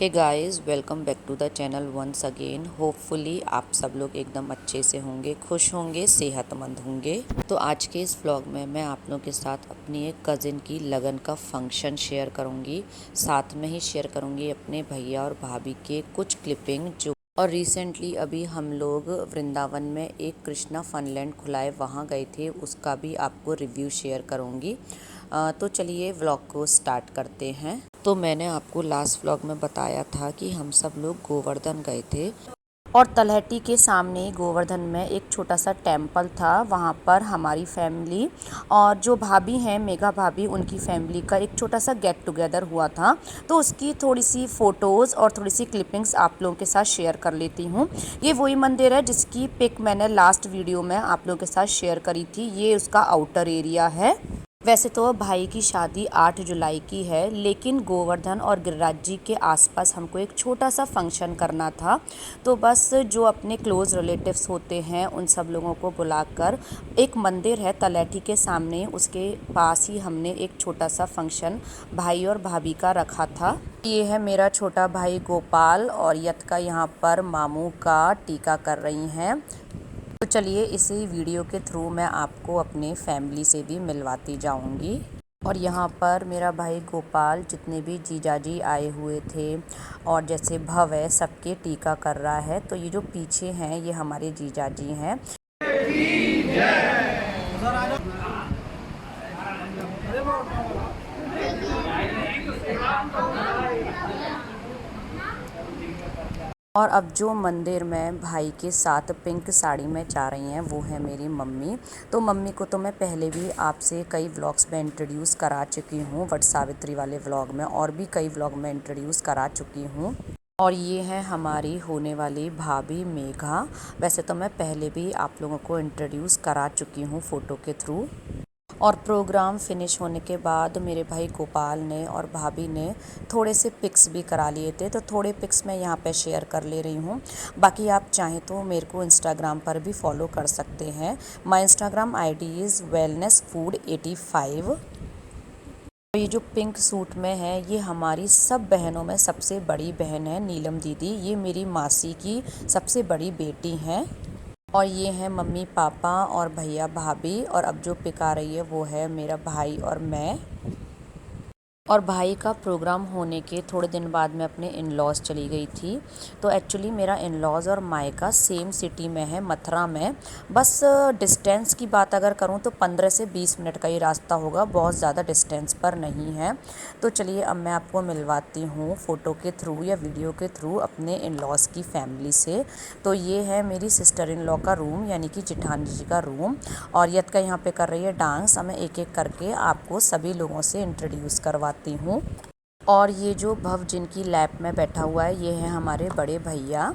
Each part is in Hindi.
Hey guys, welcome back to the channel once again. Hopefully आप सब लोग एकदम अच्छे से होंगे, खुश होंगे, सेहतमंद होंगे। तो आज के इस व्लॉग में मैं आप लोगों के साथ अपनी एक कज़िन की लगन का फंक्शन शेयर करूंगी। साथ में ही शेयर करूंगी अपने भैया और भाभी के कुछ क्लिपिंग जो और रिसेंटली अभी हम लोग वृंदावन में एक कृष्णा फनलैंड खुला है, वहाँ गए थे, उसका भी आपको रिव्यू शेयर करूँगी। तो चलिए व्लॉग को स्टार्ट करते हैं। तो मैंने आपको लास्ट व्लॉग में बताया था कि हम सब लोग गोवर्धन गए थे और तलहटी के सामने गोवर्धन में एक छोटा सा टेम्पल था। वहाँ पर हमारी फैमिली और जो भाभी हैं मेघा भाभी, उनकी फैमिली का एक छोटा सा गेट टुगेदर हुआ था। तो उसकी थोड़ी सी फ़ोटोज़ और थोड़ी सी क्लिपिंग्स आप लोगों के साथ शेयर कर लेती हूँ। ये वही मंदिर है जिसकी पिक मैंने लास्ट वीडियो में आप लोगों के साथ शेयर करी थी। ये उसका आउटर एरिया है। वैसे तो भाई की शादी 8 जुलाई की है, लेकिन गोवर्धन और गिरिराज जी के आसपास हमको एक छोटा सा फंक्शन करना था। तो बस जो अपने क्लोज़ रिलेटिव्स होते हैं उन सब लोगों को बुलाकर, एक मंदिर है तलैठी के सामने, उसके पास ही हमने एक छोटा सा फंक्शन भाई और भाभी का रखा था। ये है मेरा छोटा भाई गोपाल और यत का यहाँ पर मामू का टीका कर रही हैं। तो चलिए इसी वीडियो के थ्रू मैं आपको अपने फैमिली से भी मिलवाती जाऊंगी। और यहाँ पर मेरा भाई गोपाल जितने भी जीजाजी आए हुए थे और जैसे भव है सबके टीका कर रहा है। तो ये जो पीछे हैं ये हमारे जीजाजी हैं। और अब जो मंदिर में भाई के साथ पिंक साड़ी में जा रही हैं वो है मेरी मम्मी। तो मम्मी को तो मैं पहले भी आपसे कई व्लॉग्स में इंट्रोड्यूस करा चुकी हूँ, वट सावित्री वाले व्लॉग में, और भी कई व्लॉग में इंट्रोड्यूस करा चुकी हूँ। और ये है हमारी होने वाली भाभी मेघा। वैसे तो मैं पहले भी आप लोगों को इंट्रोड्यूस करा चुकी हूँ फ़ोटो के थ्रू। और प्रोग्राम फिनिश होने के बाद मेरे भाई गोपाल ने और भाभी ने थोड़े से पिक्स भी करा लिए थे, तो थोड़े पिक्स मैं यहाँ पे शेयर कर ले रही हूँ। बाकी आप चाहें तो मेरे को इंस्टाग्राम पर भी फॉलो कर सकते हैं। My Instagram ID is wellness food 85। ये जो पिंक सूट में है ये हमारी सब बहनों में सबसे बड़ी बहन है, नीलम दीदी। ये मेरी मासी की सबसे बड़ी बेटी हैं। और ये हैं मम्मी पापा और भैया भाभी। और अब जो पिक आ रही है वो है मेरा भाई और मैं। और भाई का प्रोग्राम होने के थोड़े दिन बाद मैं अपने इन लॉज़ चली गई थी। तो एक्चुअली मेरा इन लॉज़ और मायका सेम सिटी में है, मथुरा में। बस डिस्टेंस की बात अगर करूं तो 15 से 20 मिनट का ही रास्ता होगा, बहुत ज़्यादा डिस्टेंस पर नहीं है। तो चलिए अब मैं आपको मिलवाती हूँ फ़ोटो के थ्रू या वीडियो के थ्रू अपने इन लॉज़ की फैमिली से। तो ये है मेरी सिस्टर इन लॉ का रूम, यानी कि जेठानी जी का रूम। और यत का यहाँ पे कर रही है डांस। अब मैं एक एक करके आपको सभी लोगों से इंट्रोड्यूस करवाती हूँ। और ये जो भव जिनकी लैप में बैठा हुआ है ये है हमारे बड़े भैया।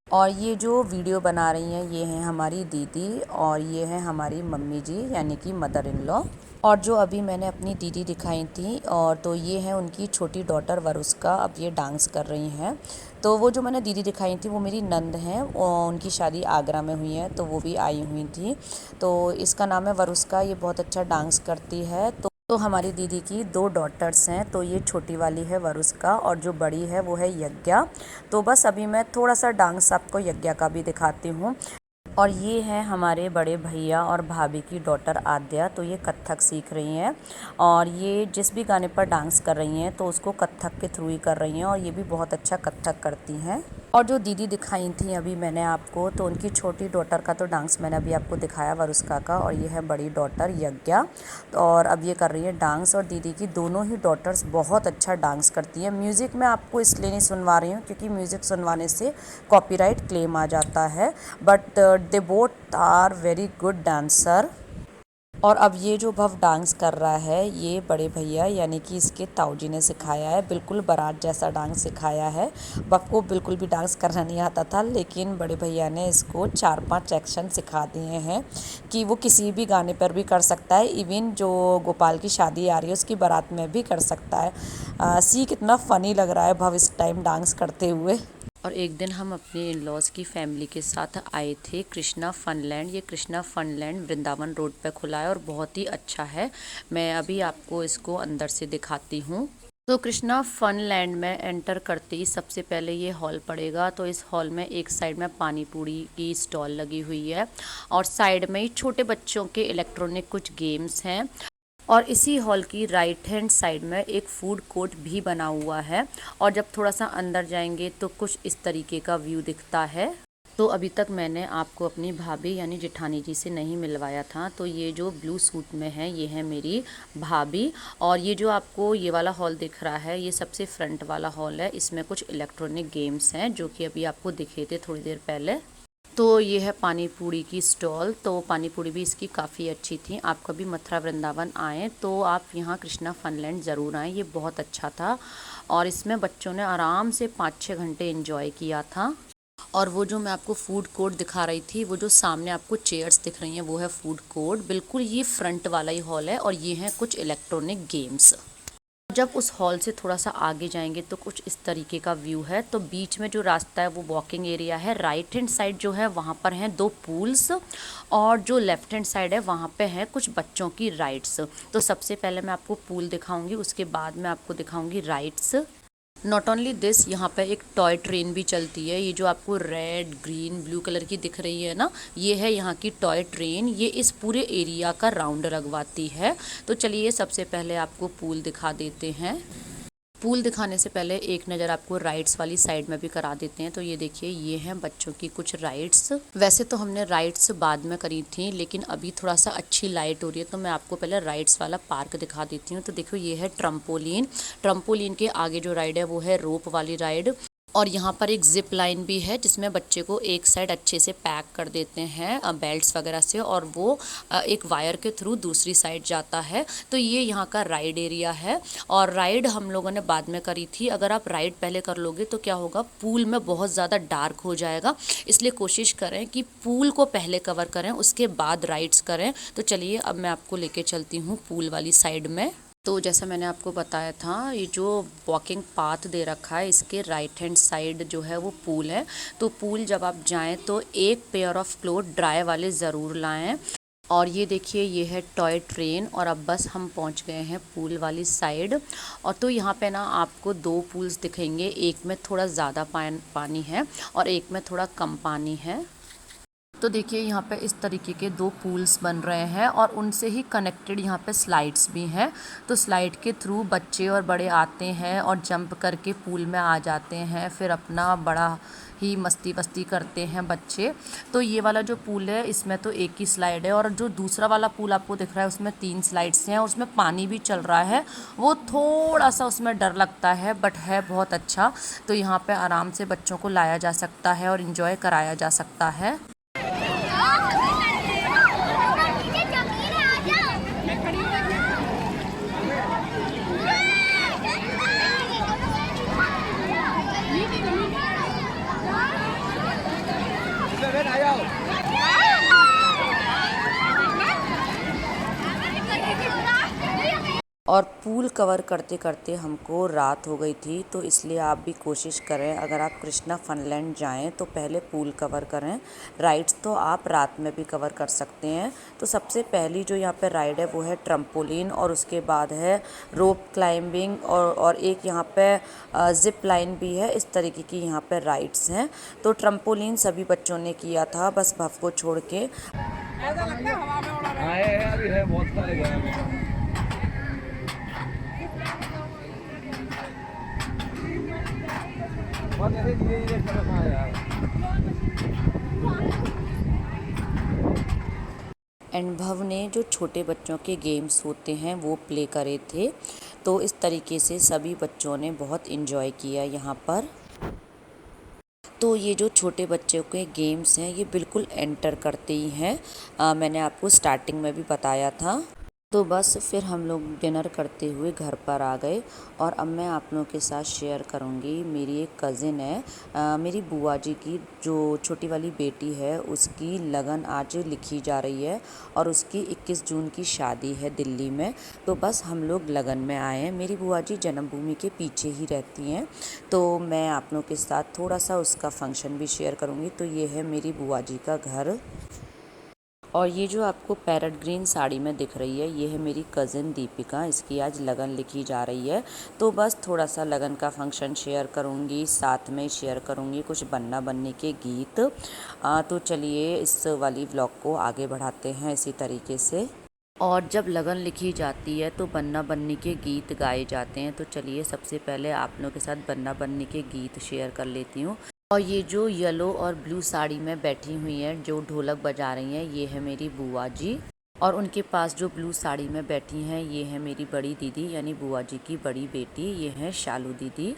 और ये जो वीडियो बना रही हैं ये हैं हमारी दीदी और ये है हमारी मम्मी जी, यानी कि मदर इन लॉ। और जो अभी मैंने अपनी दीदी दिखाई थी, और तो ये है उनकी छोटी डॉटर वरुस्का। अब ये डांस कर रही हैं। तो वो जो मैंने दीदी दिखाई थी वो मेरी नंद हैं, उनकी शादी आगरा में हुई है तो वो भी आई हुई थी। तो इसका नाम है वरुस्का, ये बहुत अच्छा डांस करती है। तो हमारी दीदी की 2 डॉटर्स हैं, तो ये छोटी वाली है वरुस्का और जो बड़ी है वो है यज्ञा। तो बस अभी मैं थोड़ा सा डांस आपको यज्ञा का भी दिखाती हूँ। और ये है हमारे बड़े भैया और भाभी की डॉटर आद्या। तो ये कथक सीख रही हैं और ये जिस भी गाने पर डांस कर रही हैं तो उसको कथक के थ्रू ही कर रही हैं, और ये भी बहुत अच्छा कथक करती हैं। और जो दीदी दिखाई थी अभी मैंने आपको, तो उनकी छोटी डॉटर का तो डांस मैंने अभी आपको दिखाया वरुस्का का, और ये है बड़ी डॉटर यज्ञा। तो और अब ये कर रही है डांस। और दीदी की दोनों ही डॉटर्स बहुत अच्छा डांस करती हैं। म्यूज़िक मैं आपको इसलिए नहीं सुनवा रही हूँ क्योंकि म्यूज़िक सुनवाने से कॉपीराइट क्लेम आ जाता है, but they both are very good dancer. और अब ये जो भव डांस कर रहा है ये बड़े भैया यानी कि इसके ताऊजी ने सिखाया है, बिल्कुल बारात जैसा डांस सिखाया है। भव को बिल्कुल भी डांस करना नहीं आता था, लेकिन बड़े भैया ने इसको 4-5 एक्शन सिखा दिए हैं कि वो किसी भी गाने पर भी कर सकता है। इवन जो गोपाल की शादी आ रही है उसकी बारात में भी कर सकता है। सी कितना फ़नी लग रहा है भव इस टाइम डांस करते हुए। और एक दिन हम अपने इन लॉज़ की फैमिली के साथ आए थे कृष्णा फनलैंड। ये कृष्णा फनलैंड वृंदावन रोड पे खुला है और बहुत ही अच्छा है। मैं अभी आपको इसको अंदर से दिखाती हूँ। तो कृष्णा फन लैंड में एंटर करते ही सबसे पहले ये हॉल पड़ेगा। तो इस हॉल में एक साइड में पानी पूरी की स्टॉल लगी हुई है और साइड में ही छोटे बच्चों के इलेक्ट्रॉनिक कुछ गेम्स हैं। और इसी हॉल की राइट हैंड साइड में एक फूड कोर्ट भी बना हुआ है। और जब थोड़ा सा अंदर जाएंगे तो कुछ इस तरीके का व्यू दिखता है। तो अभी तक मैंने आपको अपनी भाभी यानी जेठानी जी से नहीं मिलवाया था। तो ये जो ब्लू सूट में है ये है मेरी भाभी। और ये जो आपको ये वाला हॉल दिख रहा है ये सबसे फ्रंट वाला हॉल है। इसमें कुछ इलेक्ट्रॉनिक गेम्स हैं जो कि अभी आपको दिखे थे थोड़ी देर पहले। तो ये है पानी पूरी की स्टॉल। तो पानी पूरी भी इसकी काफ़ी अच्छी थी। आप कभी मथुरा वृंदावन आएँ तो आप यहाँ कृष्णा फनलैंड ज़रूर आएँ, ये बहुत अच्छा था। और इसमें बच्चों ने आराम से 5-6 घंटे एंजॉय किया था। और वो जो मैं आपको फूड कोर्ट दिखा रही थी, वो जो सामने आपको चेयर्स दिख रही हैं वो है फूड कोर्ट। बिल्कुल ये फ्रंट वाला ही हॉल है और ये हैं कुछ इलेक्ट्रॉनिक गेम्स। जब उस हॉल से थोड़ा सा आगे जाएंगे तो कुछ इस तरीके का व्यू है। तो बीच में जो रास्ता है वो वॉकिंग एरिया है। राइट हैंड साइड जो है वहाँ पर हैं 2 पूल्स और जो लेफ्ट हैंड साइड है वहाँ पे हैं कुछ बच्चों की राइड्स। तो सबसे पहले मैं आपको पूल दिखाऊंगी, उसके बाद मैं आपको दिखाऊंगी राइड्स। नॉट ओनली दिस, यहाँ पे एक टॉय ट्रेन भी चलती है। ये जो आपको रेड ग्रीन ब्लू कलर की दिख रही है ना, ये है यहाँ की टॉय ट्रेन। ये इस पूरे एरिया का राउंड लगवाती है। तो चलिए सबसे पहले आपको पूल दिखा देते हैं। पूल दिखाने से पहले एक नज़र आपको राइड्स वाली साइड में भी करा देते हैं। तो ये देखिए ये हैं बच्चों की कुछ राइड्स। वैसे तो हमने राइड्स बाद में करी थी लेकिन अभी थोड़ा सा अच्छी लाइट हो रही है तो मैं आपको पहले राइड्स वाला पार्क दिखा देती हूँ। तो देखो ये है ट्रम्पोलिन। ट्रम्पोलिन के आगे जो राइड है वो है रोप वाली राइड। और यहाँ पर एक जिप लाइन भी है जिसमें बच्चे को एक साइड अच्छे से पैक कर देते हैं बेल्ट्स वगैरह से और वो एक वायर के थ्रू दूसरी साइड जाता है। तो ये यहाँ का राइड एरिया है। और राइड हम लोगों ने बाद में करी थी। अगर आप राइड पहले कर लोगे तो क्या होगा, पूल में बहुत ज़्यादा डार्क हो जाएगा। इसलिए कोशिश करें कि पूल को पहले कवर करें उसके बाद राइड्स करें। तो चलिए अब मैं आपको लेके चलती हूँ पूल वाली साइड में। तो जैसा मैंने आपको बताया था ये जो वॉकिंग पाथ दे रखा है इसके राइट हैंड साइड जो है वो पूल है। तो पूल जब आप जाएं तो एक पेयर ऑफ क्लोथ ड्राई वाले ज़रूर लाएं। और ये देखिए ये है टॉय ट्रेन और अब बस हम पहुंच गए हैं पूल वाली साइड। और तो यहाँ पे ना आपको 2 पूल्स दिखेंगे, एक में थोड़ा ज़्यादा पानी है और एक में थोड़ा कम पानी है। तो देखिए यहाँ पे इस तरीके के 2 पूल्स बन रहे हैं और उनसे ही कनेक्टेड यहाँ पे स्लाइड्स भी हैं। तो स्लाइड के थ्रू बच्चे और बड़े आते हैं और जंप करके पूल में आ जाते हैं, फिर अपना बड़ा ही मस्ती वस्ती करते हैं बच्चे। तो ये वाला जो पूल है इसमें तो एक ही स्लाइड है और जो दूसरा वाला पूल आपको दिख रहा है उसमें 3 स्लाइड्स हैं और उसमें पानी भी चल रहा है। वो थोड़ा सा उसमें डर लगता है बट है बहुत अच्छा। तो यहाँ पे आराम से बच्चों को लाया जा सकता है और इन्जॉय कराया जा सकता है। और पूल कवर करते करते हमको रात हो गई थी। तो इसलिए आप भी कोशिश करें अगर आप कृष्णा फनलैंड जाएं तो पहले पूल कवर करें। राइड्स तो आप रात में भी कवर कर सकते हैं। तो सबसे पहली जो यहाँ पे राइड है वो है ट्रम्पोलिन और उसके बाद है रोप क्लाइंबिंग और एक यहाँ पे जिप लाइन भी है। इस तरीके की यहाँ पे राइड्स हैं। तो ट्रम्पोलिन सभी बच्चों ने किया था बस भव को छोड़ के। ऐसा लगता है हवा में उड़ा रहा है। अभी है बहुत सारे एंड भव ने जो छोटे बच्चों के गेम्स होते हैं वो प्ले करे थे। तो इस तरीके से सभी बच्चों ने बहुत इन्जॉय किया यहाँ पर। तो ये जो छोटे बच्चों के गेम्स हैं ये बिल्कुल एंटर करते ही हैं। मैंने आपको स्टार्टिंग में भी बताया था। तो बस फिर हम लोग डिनर करते हुए घर पर आ गए। और अब मैं आप लोगों के साथ शेयर करूंगी मेरी एक कज़िन है, मेरी बुआ जी की जो छोटी वाली बेटी है उसकी लगन आज लिखी जा रही है और उसकी 21 जून की शादी है दिल्ली में। तो बस हम लोग लगन में आए हैं। मेरी बुआ जी जन्मभूमि के पीछे ही रहती हैं। तो मैं आप लोगों के साथ थोड़ा सा उसका फंक्शन भी शेयर करूँगी। तो ये है मेरी बुआ जी का घर। और ये जो आपको पैरेट ग्रीन साड़ी में दिख रही है, ये है मेरी कज़िन दीपिका। इसकी आज लगन लिखी जा रही है, तो बस थोड़ा सा लगन का फंक्शन शेयर करूँगी, साथ में शेयर करूँगी कुछ बन्ना बन्नी के गीत। तो चलिए इस वाली व्लॉग को आगे बढ़ाते हैं इसी तरीके से। और जब लगन लिखी जाती है तो बन्ना बन्नी के गीत गाए जाते हैं। तो चलिए सबसे पहले आप लोगों के साथ बन्ना बन्नी के गीत शेयर कर लेती हूँ। और ये जो येलो और ब्लू साड़ी में बैठी हुई हैं, जो ढोलक बजा रही हैं, ये है मेरी बुआ जी। और उनके पास जो ब्लू साड़ी में बैठी हैं, ये है मेरी बड़ी दीदी, यानी बुआ जी की बड़ी बेटी, ये है शालू दीदी।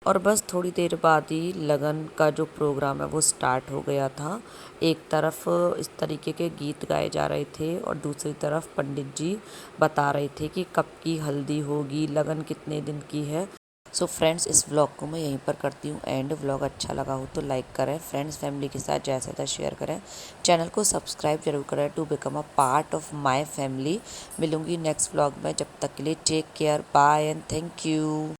और बस थोड़ी देर बाद ही लगन का जो प्रोग्राम है वो स्टार्ट हो गया था। एक तरफ इस तरीके के गीत गाए जा रहे थे और दूसरी तरफ पंडित जी बता रहे थे कि कब की हल्दी होगी, लगन कितने दिन की है। सो फ्रेंड्स, इस व्लॉग को मैं यहीं पर करती हूँ एंड। व्लॉग अच्छा लगा हो तो लाइक करें, फ्रेंड्स फैमिली के साथ जैसा था शेयर करें, चैनल को सब्सक्राइब जरूर करें to become a part of my family. मिलूंगी नेक्स्ट व्लॉग में, जब तक के लिए take care, bye and thank you.